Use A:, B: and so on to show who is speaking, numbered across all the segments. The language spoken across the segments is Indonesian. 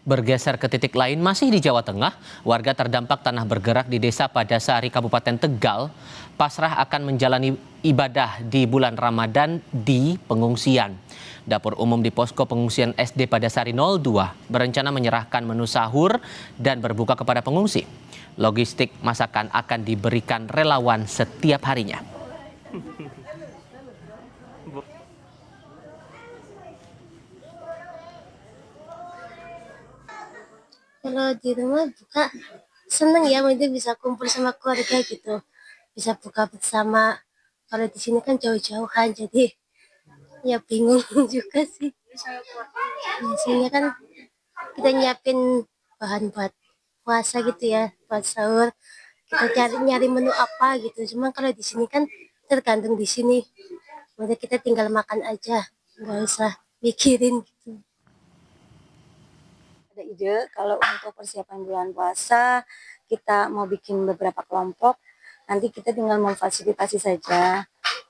A: Bergeser ke titik lain masih di Jawa Tengah, warga terdampak tanah bergerak di Desa Padasari, Kabupaten Tegal, pasrah akan menjalani ibadah di bulan Ramadan di pengungsian. Dapur umum di posko pengungsian SD Padasari 02 berencana menyerahkan menu sahur dan berbuka kepada pengungsi. Logistik masakan akan diberikan relawan setiap harinya.
B: Kalau di rumah buka seneng ya, maksudnya bisa kumpul sama keluarga gitu, bisa buka bersama. Kalau di sini kan jauh-jauhan, jadi ya bingung juga sih. Biasanya kan kita nyiapin bahan buat puasa gitu ya, buat sahur. Kita nyari menu apa gitu. Cuma kalau di sini kan tergantung di sini. Maksudnya kita tinggal makan aja, nggak usah mikirin gitu.
C: Ada ide kalau untuk persiapan bulan puasa kita mau bikin beberapa kelompok, nanti kita tinggal memfasilitasi saja.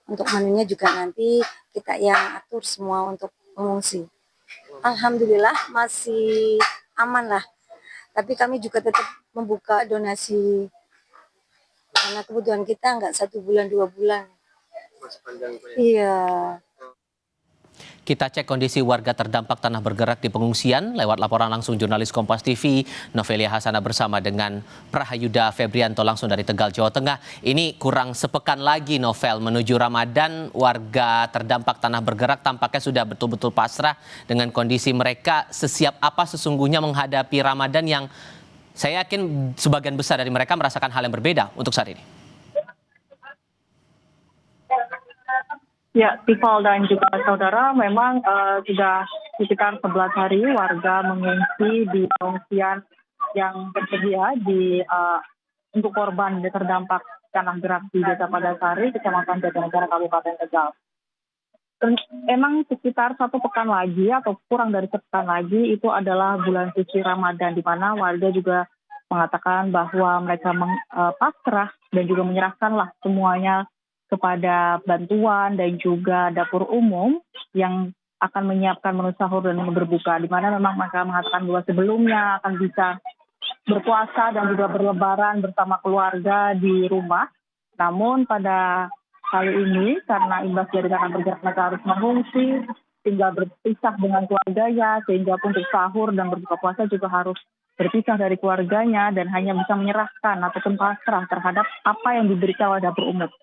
C: Untuk menunya juga nanti kita yang atur semua untuk pengungsi. Alhamdulillah masih aman lah, tapi kami juga tetap membuka donasi karena kebutuhan kita nggak 1 bulan 2 bulan. Iya.
A: Kita cek kondisi warga terdampak tanah bergerak di pengungsian lewat laporan langsung jurnalis Kompas TV Novelia Hasana bersama dengan Prahayuda Febrianto langsung dari Tegal, Jawa Tengah. Ini kurang sepekan lagi Novel menuju Ramadan, warga terdampak tanah bergerak tampaknya sudah betul-betul pasrah dengan kondisi mereka. Sesiap apa sesungguhnya menghadapi Ramadan yang saya yakin sebagian besar dari mereka merasakan hal yang berbeda untuk saat ini.
D: Ya, Tifal dan juga saudara, memang sudah sekitar 11 hari warga mengungsi di pengungsian yang tersedia untuk korban terdampak tanah gerak di Desa Padasari, Kecamatan Jatinegara, Kabupaten Tegal. Emang sekitar 1 pekan lagi atau kurang dari sepekan lagi itu adalah bulan suci Ramadan, di mana warga juga mengatakan bahwa mereka pasrah dan juga menyerahkanlah semuanya kepada bantuan dan juga dapur umum yang akan menyiapkan menu sahur dan menu berbuka, di mana memang mereka mengatakan bahwa sebelumnya akan bisa berpuasa dan juga berlebaran bersama keluarga di rumah. Namun pada kali ini karena imbas dari tanah bergerak mereka harus mengungsi, tinggal berpisah dengan keluarganya, sehingga untuk sahur dan berbuka puasa juga harus berpisah dari keluarganya dan hanya bisa menyerahkan ataupun pasrah terhadap apa yang diberikan oleh dapur umum.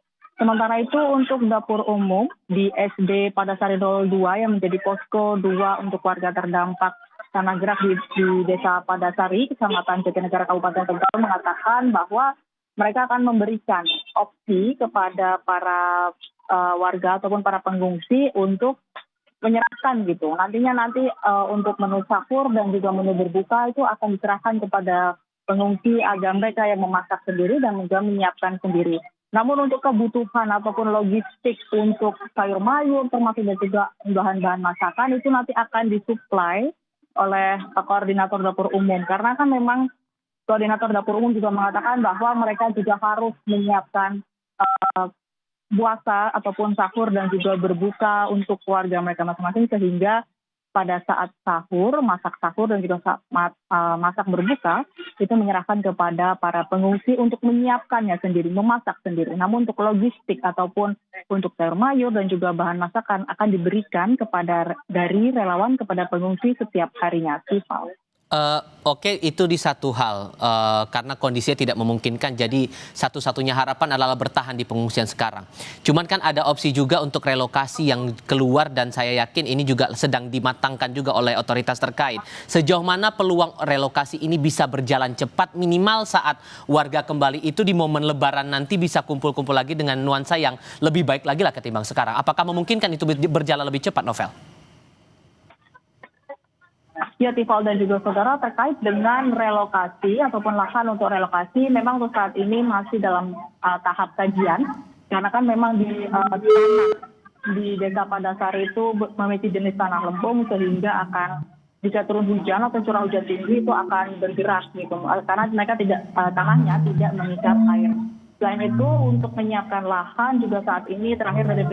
D: Sementara itu untuk dapur umum di SD Padasari 02 yang menjadi posko 2 untuk warga terdampak tanah gerak di Desa Padasari, Kecamatan Jatinegara, Kabupaten Tegal mengatakan bahwa mereka akan memberikan opsi kepada para warga ataupun para pengungsi untuk menyerahkan gitu. Nantinya untuk menu sahur dan juga menu berbuka itu akan diserahkan kepada pengungsi agar mereka yang memasak sendiri dan juga menyiapkan sendiri. Namun untuk kebutuhan ataupun logistik untuk sayur mayur termasuk dan juga bahan-bahan masakan itu nanti akan disuplai oleh koordinator dapur umum. Karena kan memang koordinator dapur umum juga mengatakan bahwa mereka juga harus menyiapkan puasa ataupun sahur dan juga berbuka untuk keluarga mereka masing-masing, sehingga pada saat sahur, masak sahur dan juga masak berbuka itu menyerahkan kepada para pengungsi untuk menyiapkannya sendiri, memasak sendiri. Namun untuk logistik ataupun untuk sayur mayur dan juga bahan masakan akan diberikan dari relawan kepada pengungsi setiap harinya.
A: Oke, itu di satu hal, karena kondisinya tidak memungkinkan, jadi satu-satunya harapan adalah bertahan di pengungsian sekarang. Cuman kan ada opsi juga untuk relokasi yang keluar dan saya yakin ini juga sedang dimatangkan juga oleh otoritas terkait. Sejauh mana peluang relokasi ini bisa berjalan cepat minimal saat warga kembali itu di momen lebaran nanti bisa kumpul-kumpul lagi dengan nuansa yang lebih baik lagi lah ketimbang sekarang. Apakah memungkinkan itu berjalan lebih cepat, Novel?
D: Ya, Tifal dan juga saudara, terkait dengan relokasi ataupun lahan untuk relokasi, memang untuk saat ini masih dalam tahap kajian. Karena kan memang di Desa Padasari itu memiliki jenis tanah lempung, sehingga akan jika turun hujan atau curah hujan tinggi itu akan bergerak gitu. Karena mereka tanahnya tidak mengikat air. Selain itu, untuk menyiapkan lahan juga saat ini terakhir dari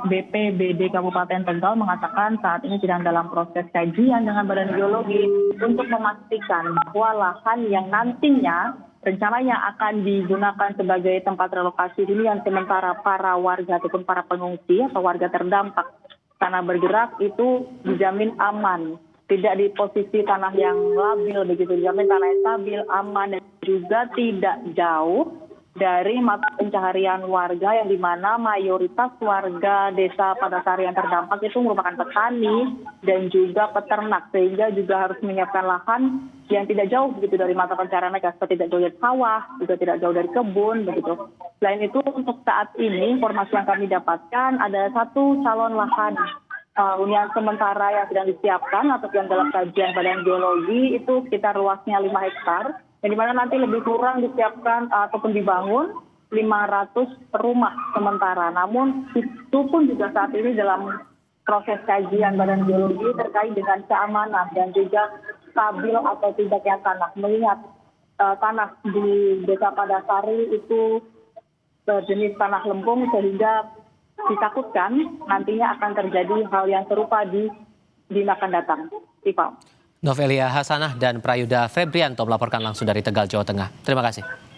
D: BPBD Kabupaten Tegal mengatakan saat ini sedang dalam proses kajian dengan Badan Geologi untuk memastikan bahwa lahan yang nantinya rencananya akan digunakan sebagai tempat relokasi hunian sementara para warga ataupun para pengungsi atau warga terdampak tanah bergerak itu dijamin aman. Tidak di posisi tanah yang labil begitu, dijamin tanah yang stabil, aman dan juga tidak jauh dari mata pencaharian warga yang dimana mayoritas warga desa Padasari yang terdampak itu merupakan petani dan juga peternak, sehingga juga harus menyiapkan lahan yang tidak jauh begitu dari mata pencaharian mereka, seperti tidak jauh dari sawah, juga tidak jauh dari kebun begitu. Selain itu untuk saat ini informasi yang kami dapatkan ada satu calon lahan hunian sementara yang sedang disiapkan atau yang dalam kajian Badan Geologi itu sekitar luasnya 5 hektar. Yang dimana nanti lebih kurang disiapkan ataupun dibangun 500 rumah sementara. Namun itu pun juga saat ini dalam proses kajian Badan Geologi terkait dengan keamanan dan juga stabil atau tidaknya tanah. Mengingat tanah di Desa Padasari itu berjenis tanah lempung sehingga ditakutkan nantinya akan terjadi hal yang serupa di akan datang. Iqbal.
A: Novelia Hasanah dan Prayuda Febrianto melaporkan langsung dari Tegal, Jawa Tengah. Terima kasih.